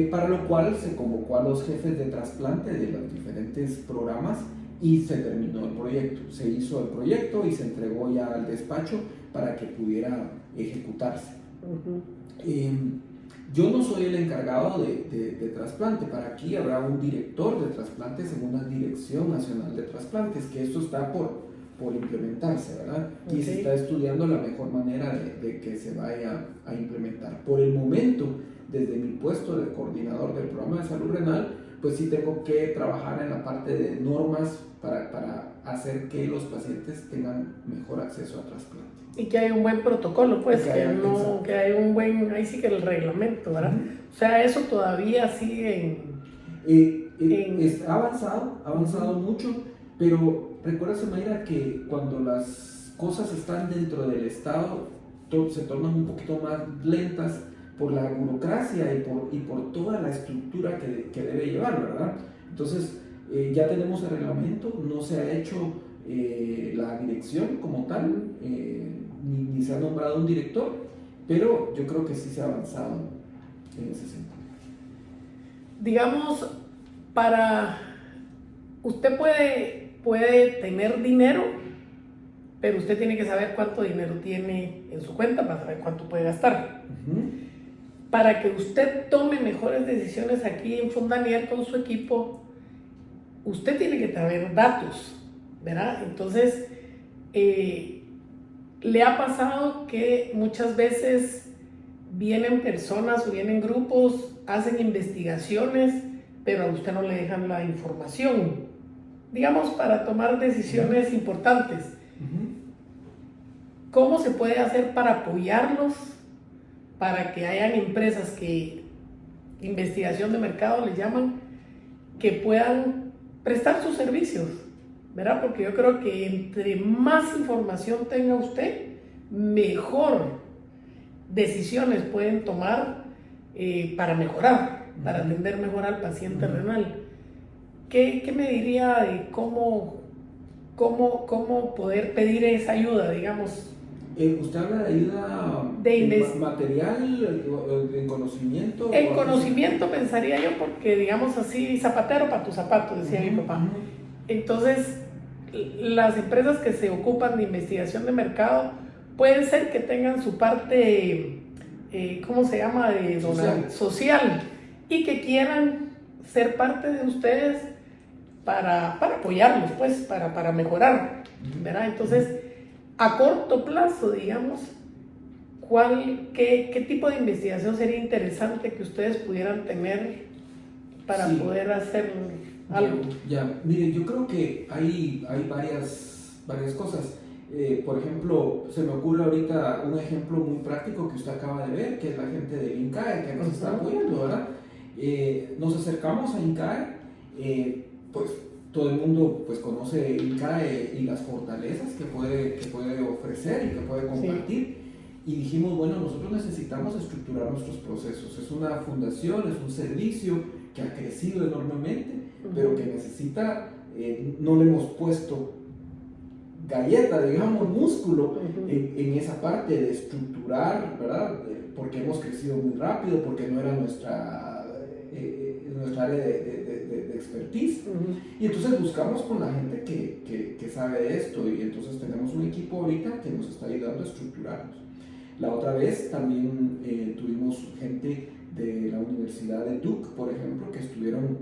para lo cual se convocó a los jefes de trasplante de los diferentes programas y se terminó el proyecto. Se hizo el proyecto y se entregó ya al despacho para que pudiera ejecutarse. Yo no soy el encargado de trasplante. Para aquí habrá un director de trasplantes en una Dirección Nacional de Trasplantes, que esto está por implementarse, ¿verdad? Y se está estudiando la mejor manera de que se vaya a implementar. Por el momento, desde mi puesto de coordinador del programa de salud renal, pues sí tengo que trabajar en la parte de normas para hacer que los pacientes tengan mejor acceso a trasplante. Y que haya un buen protocolo, pues, que haya un buen, ahí sí que el reglamento, ¿verdad? O sea, eso todavía sigue ha avanzado mucho, pero recuérdase, Mayra, que cuando las cosas están dentro del Estado, se tornan un poquito más lentas por la burocracia y por toda la estructura que debe llevar, ¿verdad? Entonces, ya tenemos el reglamento, no se ha hecho la dirección como tal, ni se ha nombrado un director, pero yo creo que sí se ha avanzado en ese sentido. Digamos, usted puede tener dinero, pero usted tiene que saber cuánto dinero tiene en su cuenta para saber cuánto puede gastar. Para que usted tome mejores decisiones aquí en Fondanier con su equipo, usted tiene que tener datos, ¿verdad? Entonces, le ha pasado que muchas veces vienen personas o vienen grupos, hacen investigaciones, pero a usted no le dejan la información, digamos, para tomar decisiones importantes. ¿Cómo se puede hacer para apoyarlos, para que hayan empresas que investigación de mercado les llaman, que puedan prestar sus servicios, ¿verdad? Porque yo creo que entre más información tenga usted, mejor decisiones pueden tomar para mejorar, para atender mejor al paciente renal. ¿Qué me diría de cómo poder pedir esa ayuda, digamos? ¿Usted habla de ayuda material, en conocimiento? En conocimiento pensaría yo, porque digamos así, zapatero para tu zapato, decía mi papá. Entonces, las empresas que se ocupan de investigación de mercado pueden ser que tengan su parte, ¿cómo se llama?, de social, y que quieran ser parte de ustedes para apoyarlos, pues, para mejorar, ¿verdad? Entonces, a corto plazo, digamos, ¿qué tipo de investigación sería interesante que ustedes pudieran tener para poder hacer algo? Ya, mire, yo creo que hay varias cosas. Por ejemplo, se me ocurre ahorita un ejemplo muy práctico que usted acaba de ver, que es la gente del INCAE que nos está apoyando, ¿verdad? Nos acercamos a INCAE, pues todo el mundo pues conoce INCAE y las fortalezas que puede ofrecer y que puede compartir. Y dijimos, bueno, nosotros necesitamos estructurar nuestros procesos. Es una fundación, es un servicio que ha crecido enormemente, pero que necesita, no le hemos puesto galleta, digamos, músculo en esa parte de estructurar, ¿verdad? Porque hemos crecido muy rápido, porque no era nuestra área de expertise. Y entonces buscamos con la gente que sabe de esto, y entonces tenemos un equipo ahorita que nos está ayudando a estructurarnos. La otra vez también tuvimos gente de la Universidad de Duke, por ejemplo, que estuvieron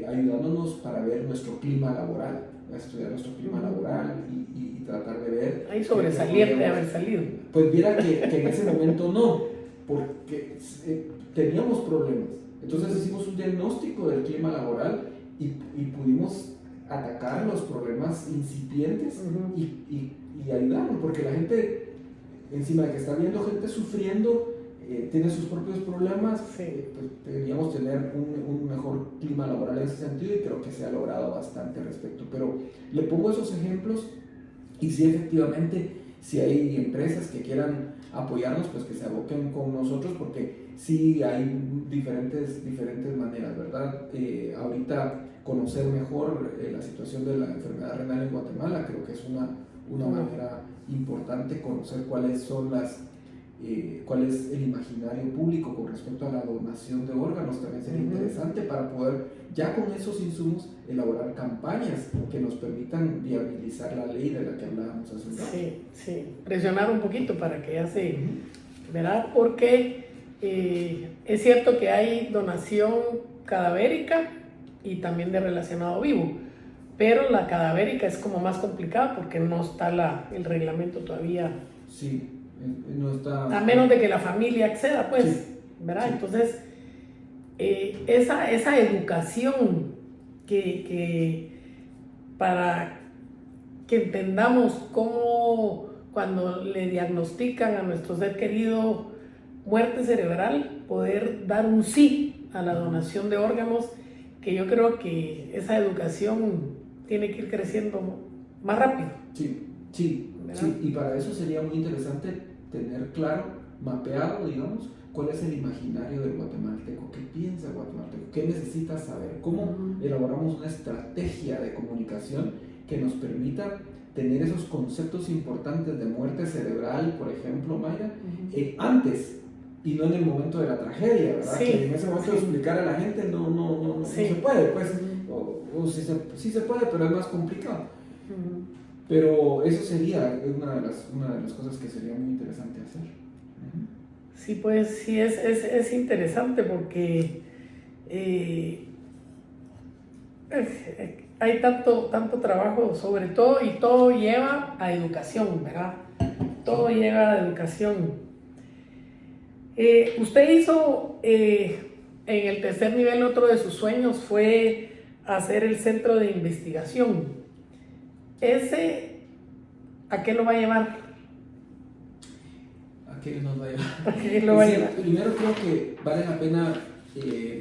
ayudándonos para ver nuestro clima laboral, a estudiar nuestro clima laboral y tratar de ver... Ahí sobresaliente haber salido. Pues viera que en ese momento no, porque teníamos problemas. Entonces hicimos un diagnóstico del clima laboral y pudimos atacar los problemas incipientes y ayudarnos, porque la gente, encima de que está viendo gente sufriendo, tiene sus propios problemas, pues deberíamos tener un mejor clima laboral en ese sentido, y creo que se ha logrado bastante al respecto. Pero le pongo esos ejemplos, y sí, efectivamente, si hay empresas que quieran apoyarnos, pues que se aboquen con nosotros, porque sí hay diferentes maneras, ¿verdad? Ahorita conocer mejor la situación de la enfermedad renal en Guatemala, creo que es una manera importante, conocer cuál es el imaginario público con respecto a la donación de órganos. También sería interesante para poder, ya con esos insumos, elaborar campañas que nos permitan viabilizar la ley de la que hablábamos hace un rato. Sí, presionar un poquito para que ya se... ¿verdad? Porque es cierto que hay donación cadavérica y también de relacionado vivo, pero la cadavérica es como más complicada porque no está el reglamento todavía. Sí, no está... A menos de que la familia acceda, pues, ¿verdad? Sí. Entonces, esa educación para que entendamos cómo, cuando le diagnostican a nuestro ser querido muerte cerebral, poder dar un sí a la donación de órganos, que yo creo que esa educación tiene que ir creciendo más rápido. Sí, y para eso sería muy interesante tener claro, mapeado, digamos, cuál es el imaginario del guatemalteco, qué piensa el guatemalteco, qué necesita saber, cómo elaboramos una estrategia de comunicación que nos permita tener esos conceptos importantes de muerte cerebral, por ejemplo, Mayra, antes y no en el momento de la tragedia, ¿verdad? Que en ese momento explicar a la gente no se puede, pues, o sí se puede, pero es más complicado. Pero eso sería una de las cosas que sería muy interesante hacer. Sí, pues sí, es interesante porque hay tanto trabajo sobre todo, y todo lleva a educación, ¿verdad? Todo lleva a educación. Usted hizo en el tercer nivel, otro de sus sueños fue hacer el centro de investigación. ¿A qué lo va a llevar? ¿A qué nos va a llevar? ¿A qué lo va a llevar? Primero creo que vale la pena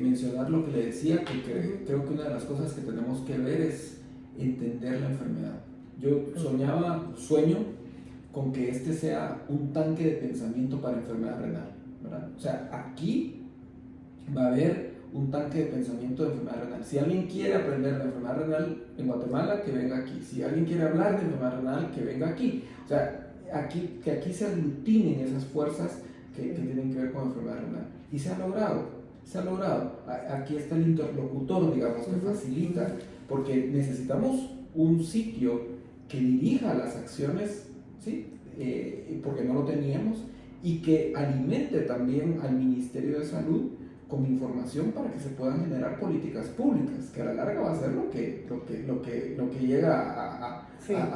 mencionar lo que le decía, que creo que una de las cosas que tenemos que ver es entender la enfermedad. Yo sueño con que este sea un tanque de pensamiento para enfermedad renal, ¿verdad? O sea, aquí va a haber un tanque de pensamiento de enfermedad renal. Si alguien quiere aprender de enfermedad renal en Guatemala, que venga aquí. Si alguien quiere hablar de enfermedad renal, que venga aquí. O sea, que aquí se aglutinen esas fuerzas que tienen que ver con enfermedad renal. Y se ha logrado. Aquí está el interlocutor, digamos, que facilita, porque necesitamos un sitio que dirija las acciones, ¿sí? Porque no lo teníamos, y que alimente también al Ministerio de Salud con información para que se puedan generar políticas públicas, que a la larga va a ser lo que llega a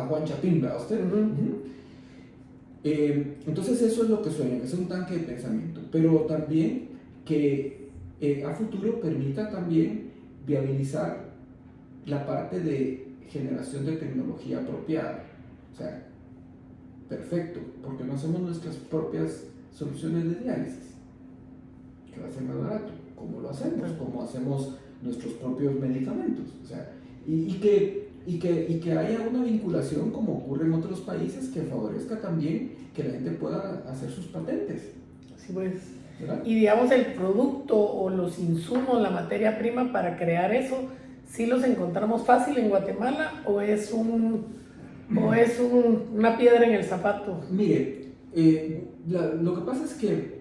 Juan Chapín, ¿verdad usted? Entonces eso es lo que sueño, que sea un tanque de pensamiento, pero también que a futuro permita también viabilizar la parte de generación de tecnología apropiada. O sea, perfecto, porque no hacemos nuestras propias soluciones de diálisis, que va a ser más barato. ¿Cómo lo hacemos? ¿Cómo hacemos nuestros propios medicamentos? O sea, y que haya una vinculación, como ocurre en otros países, que favorezca también que la gente pueda hacer sus patentes. Sí, pues. ¿Verdad? Y digamos, el producto o los insumos, la materia prima para crear eso, ¿sí los encontramos fácil en Guatemala o es una piedra en el zapato? Mire, lo que pasa es que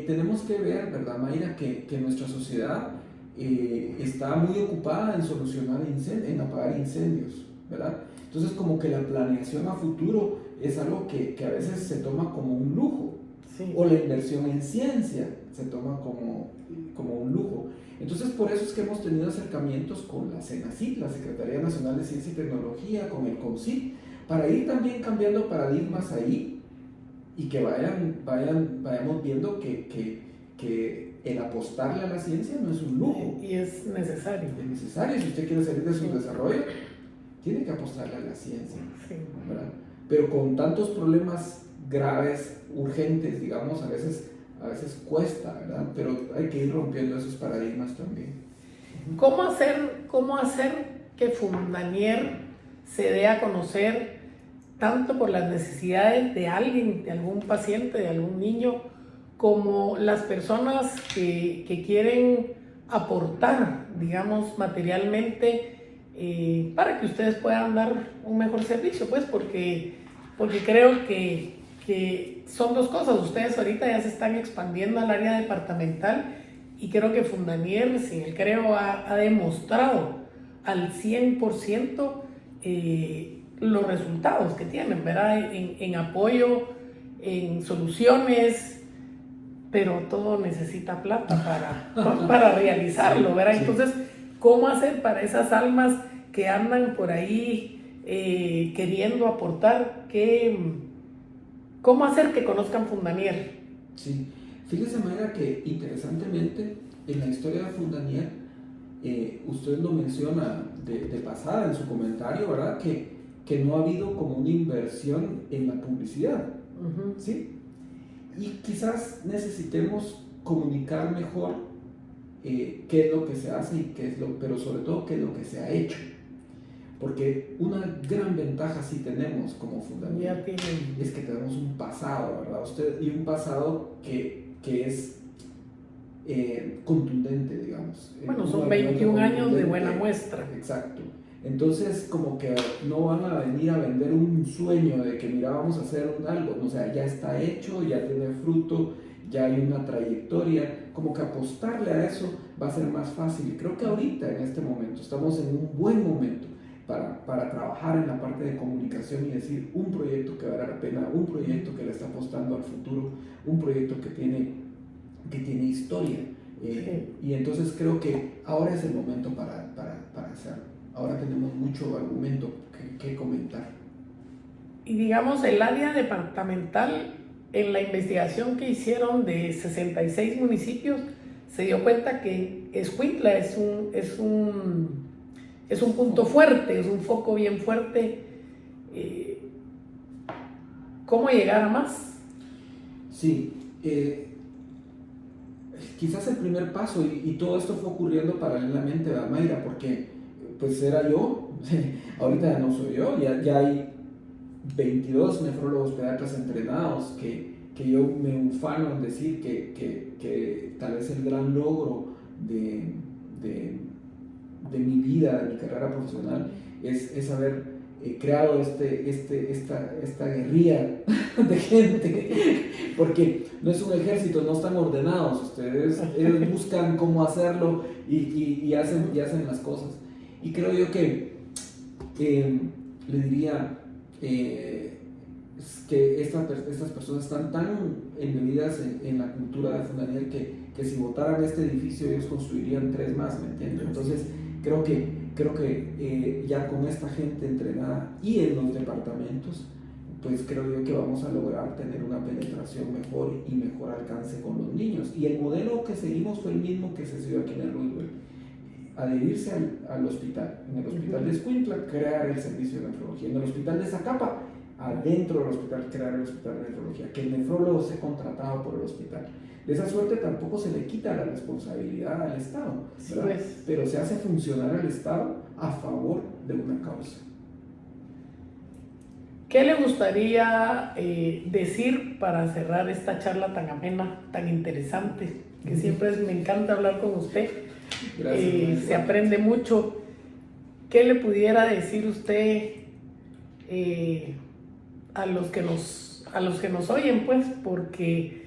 tenemos que ver, ¿verdad, Mayra? Que nuestra sociedad está muy ocupada en solucionar en apagar incendios, ¿verdad? Entonces, como que la planeación a futuro es algo que a veces se toma como un lujo. Sí. O la inversión en ciencia se toma como un lujo. Entonces, por eso es que hemos tenido acercamientos con la CENACYT, la Secretaría Nacional de Ciencia y Tecnología, con el CONCYT, para ir también cambiando paradigmas ahí y que vayamos viendo que el apostarle a la ciencia no es un lujo. Y es necesario. Es necesario. Si usted quiere salir de su desarrollo, tiene que apostarle a la ciencia. Sí. ¿Verdad? Pero con tantos problemas graves, urgentes, digamos, a veces cuesta, ¿verdad? Pero hay que ir rompiendo esos paradigmas también. ¿Cómo hacer que Fundanier se dé a conocer tanto por las necesidades de alguien, de algún paciente, de algún niño, como las personas que quieren aportar, digamos, materialmente para que ustedes puedan dar un mejor servicio? Pues porque creo que son dos cosas. Ustedes ahorita ya se están expandiendo al área departamental y creo que Fundanier, sin el creo, ha demostrado al 100% los resultados que tienen, ¿verdad? En apoyo, en soluciones, pero todo necesita plata para realizarlo, ¿verdad? Sí. Entonces, ¿cómo hacer para esas almas que andan por ahí queriendo aportar? ¿Cómo hacer que conozcan Fundanier? Sí, fíjese, Mayra, que interesantemente en la historia de Fundanier, usted lo menciona de pasada en su comentario, ¿verdad? Que no ha habido como una inversión en la publicidad, ¿sí? Y quizás necesitemos comunicar mejor qué es lo que se hace y pero sobre todo qué es lo que se ha hecho. Porque una gran ventaja sí tenemos como Fundanier es que tenemos un pasado, ¿verdad? Y un pasado que es contundente, digamos. Bueno, son 21 años de buena muestra. Exacto. Entonces, como que no van a venir a vender un sueño de que, mira, vamos a hacer algo. O sea, ya está hecho, ya tiene fruto, ya hay una trayectoria. Como que apostarle a eso va a ser más fácil. Creo que ahorita, en este momento, estamos en un buen momento para trabajar en la parte de comunicación y decir un proyecto que vale la pena, un proyecto que le está apostando al futuro, un proyecto que tiene historia. Y entonces creo que ahora es el momento para hacerlo. Ahora tenemos mucho argumento que comentar. Y digamos, el área departamental, en la investigación que hicieron de 66 municipios, se dio cuenta que Escuintla es un punto fuerte, es un foco bien fuerte. ¿Cómo llegar a más? Sí, quizás el primer paso, y todo esto fue ocurriendo paralelamente, ¿verdad, Mayra? Porque pues era yo ahorita ya no soy yo, ya hay 22 nefrólogos pediatras entrenados que yo me ufano en decir que tal vez el gran logro de mi vida, de mi carrera profesional, es haber creado esta guerrilla de gente, porque no es un ejército, no están ordenados ustedes, ellos buscan cómo hacerlo y hacen las cosas. Y creo yo que le diría que estas personas están tan embebidas en la cultura de Fundanier que si votaran este edificio ellos construirían 3 más, ¿me entiendes? Entonces creo que ya con esta gente entrenada y en los departamentos, pues creo yo que vamos a lograr tener una penetración mejor y mejor alcance con los niños. Y el modelo que seguimos fue el mismo que se siguió aquí en el Roosevelt: adherirse al hospital. En el hospital de Escuintla, crear el servicio de nefrología. En el hospital de Zacapa, adentro del hospital, crear el hospital de nefrología. Que el nefrólogo sea contratado por el hospital. De esa suerte tampoco se le quita la responsabilidad al Estado, ¿verdad? Sí, pues. Pero se hace funcionar al Estado a favor de una causa. ¿Qué le gustaría decir para cerrar esta charla tan amena, tan interesante? Que siempre me encanta hablar con usted. Gracias, se aprende mucho. ¿Qué le pudiera decir usted a los que nos oyen, pues? Porque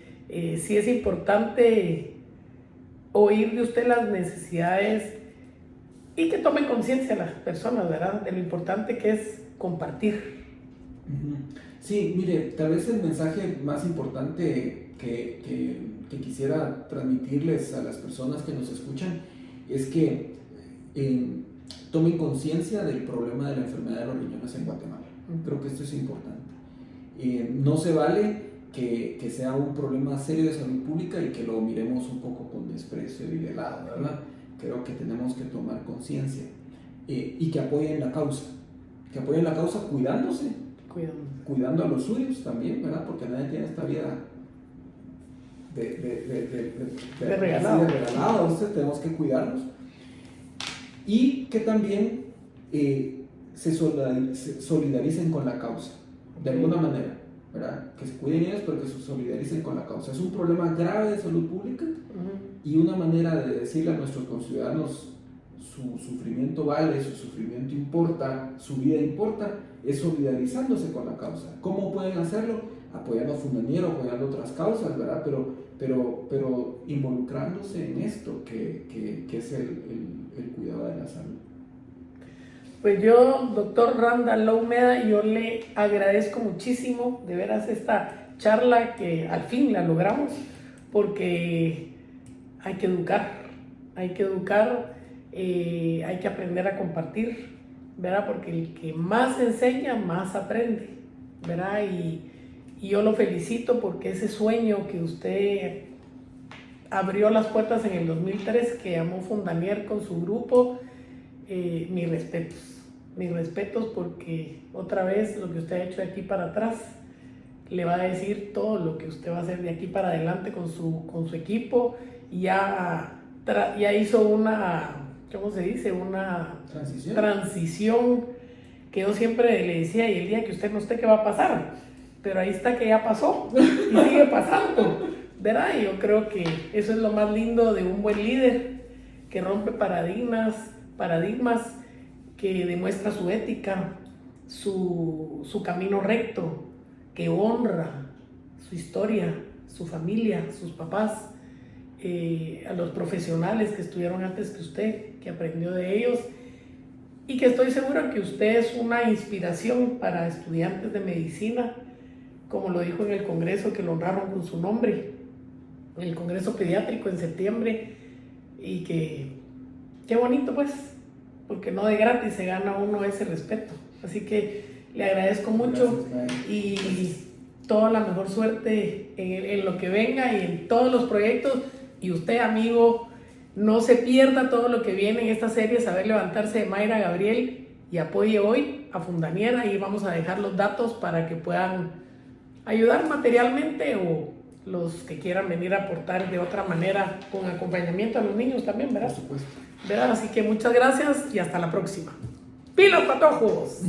sí es importante oír de usted las necesidades y que tomen conciencia las personas, ¿verdad? De lo importante que es compartir. Sí, mire, tal vez el mensaje más importante que quisiera transmitirles a las personas que nos escuchan es que tomen conciencia del problema de la enfermedad de los riñones en Guatemala. Creo que esto es importante. No se vale que sea un problema serio de salud pública y que lo miremos un poco con desprecio y de lado, ¿verdad? Creo que tenemos que tomar conciencia y que apoyen la causa. Que apoyen la causa cuidándose, cuidando a los suyos también, ¿verdad? Porque nadie tiene esta vida de regalado. Entonces tenemos que cuidarlos. Y que también se solidaricen con la causa, de alguna manera, ¿verdad? Que se cuiden ellos, pero que se solidaricen con la causa. Es un problema grave de salud pública y una manera de decirle a nuestros conciudadanos su sufrimiento vale, su sufrimiento importa, su vida importa, es solidarizándose con la causa. ¿Cómo pueden hacerlo? Apoyando a Fundanier, apoyando otras causas, ¿verdad? Pero involucrándose en esto que es el cuidado de la salud. Pues yo, doctor Randall Loumeda, yo le agradezco muchísimo de veras esta charla que al fin la logramos, porque hay que educar, hay que aprender a compartir, ¿verdad? Porque el que más enseña, más aprende, ¿verdad? Y yo lo felicito porque ese sueño que usted abrió las puertas en el 2003, que llamó Fundanier con su grupo, mis respetos porque otra vez lo que usted ha hecho de aquí para atrás le va a decir todo lo que usted va a hacer de aquí para adelante con su equipo. Ya hizo una, ¿cómo se dice? Una transición que yo siempre le decía, y el día que usted no esté, ¿qué va a pasar? Pero ahí está que ya pasó y sigue pasando, ¿verdad? Y yo creo que eso es lo más lindo de un buen líder, que rompe paradigmas, que demuestra su ética, su camino recto, que honra su historia, su familia, sus papás, a los profesionales que estuvieron antes que usted, que aprendió de ellos, y que estoy segura que usted es una inspiración para estudiantes de medicina, como lo dijo en el congreso, que lo honraron con su nombre, en el congreso pediátrico en septiembre, y que qué bonito, pues, porque no de gratis se gana uno ese respeto. Así que le agradezco mucho. Gracias, y toda la mejor suerte en lo que venga y en todos los proyectos. Y usted, amigo, no se pierda todo lo que viene en esta serie Saber Levantarse de Mayra Gabriel, y apoye hoy a Fundanier. Ahí vamos a dejar los datos para que puedan ayudar materialmente, o los que quieran venir a aportar de otra manera con acompañamiento a los niños también, ¿verdad? Por supuesto. ¿Verdad? Así que muchas gracias y hasta la próxima. ¡Pilos patojos!